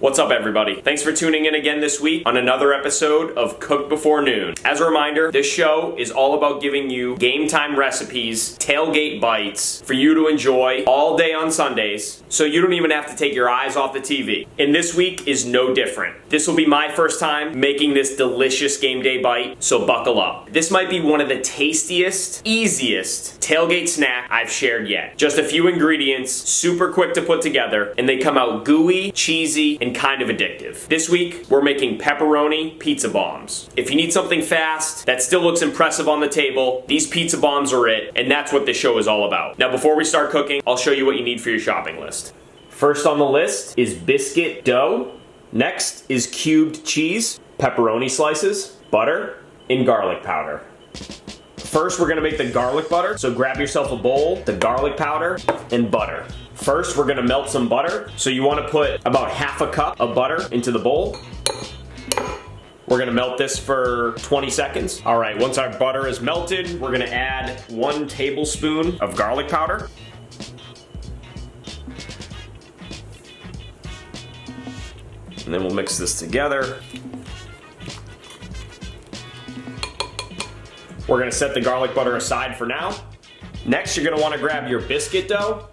What's up, everybody? Thanks for tuning in again this week on another episode of Cook Before Noon. As a reminder, this show is all about giving you game time recipes, tailgate bites for you to enjoy all day on Sundays, so you don't even have to take your eyes off the TV. And this week is no different. This will be my first time making this delicious game day bite, so buckle up. This might be one of the tastiest, easiest tailgate snack I've shared yet. Just a few ingredients, super quick to put together, and they come out gooey, cheesy, and kind of addictive. This week, we're making pepperoni pizza bombs. If you need something fast that still looks impressive on the table, these pizza bombs are it, and that's what this show is all about. Now, before we start cooking, I'll show you what you need for your shopping list. First on the list is biscuit dough. Next is cubed cheese, pepperoni slices, butter, and garlic powder. First, we're gonna make the garlic butter, so grab yourself a bowl, the garlic powder, and butter. First, we're gonna melt some butter, so you wanna put about half a cup of butter into the bowl. We're gonna melt this for 20 seconds. All right, once our butter is melted, we're gonna add 1 tablespoon of garlic powder. And then we'll mix this together. We're gonna set the garlic butter aside for now. Next, you're gonna wanna grab your biscuit dough.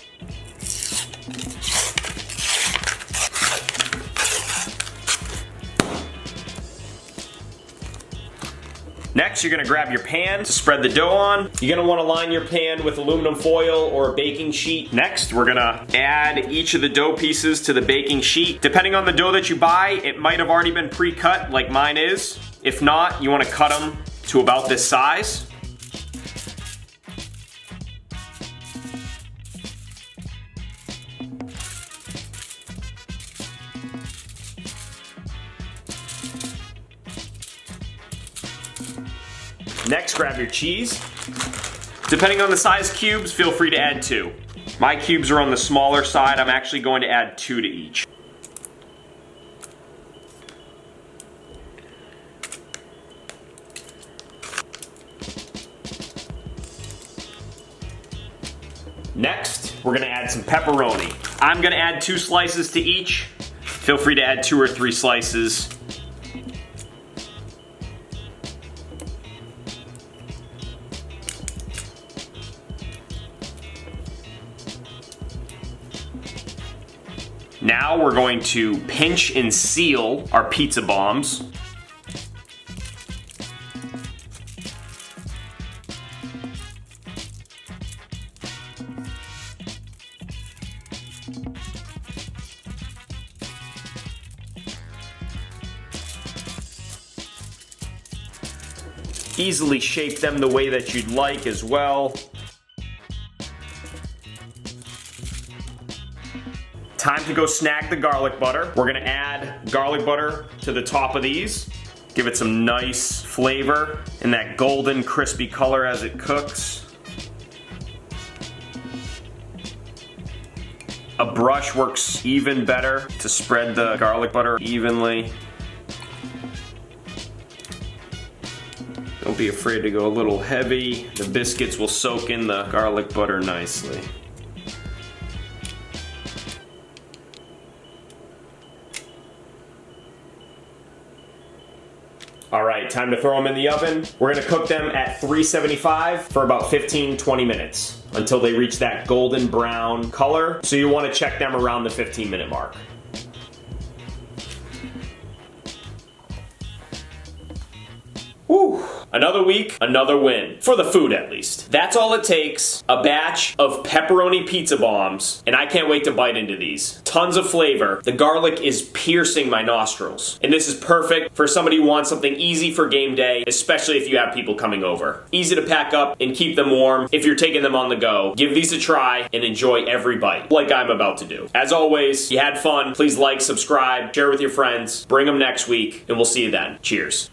Next, you're gonna grab your pan to spread the dough on. You're gonna wanna line your pan with aluminum foil or a baking sheet. Next, we're gonna add each of the dough pieces to the baking sheet. Depending on the dough that you buy, it might have already been pre-cut like mine is. If not, you wanna cut them to about this size. Next, grab your cheese. Depending on the size cubes, feel free to add 2. My cubes are on the smaller side. I'm actually going to add 2 to each. Next, we're gonna add some pepperoni. I'm gonna add 2 slices to each. Feel free to add 2 or 3 slices. Now we're going to pinch and seal our pizza bombs. Easily shape them the way that you'd like as well. Time to go snag the garlic butter. We're gonna add garlic butter to the top of these. Give it some nice flavor and that golden crispy color as it cooks. A brush works even better to spread the garlic butter evenly. Don't be afraid to go a little heavy. The biscuits will soak in the garlic butter nicely. All right, time to throw them in the oven. We're gonna cook them at 375 for about 15-20 minutes until they reach that golden brown color. So you wanna check them around the 15-minute mark. Whew. Another week, another win. For the food, at least. That's all it takes. A batch of pepperoni pizza bombs, and I can't wait to bite into these. Tons of flavor. The garlic is piercing my nostrils. And this is perfect for somebody who wants something easy for game day, especially if you have people coming over. Easy to pack up and keep them warm if you're taking them on the go. Give these a try and enjoy every bite, like I'm about to do. As always, if you had fun, please like, subscribe, share with your friends, bring them next week, and we'll see you then. Cheers.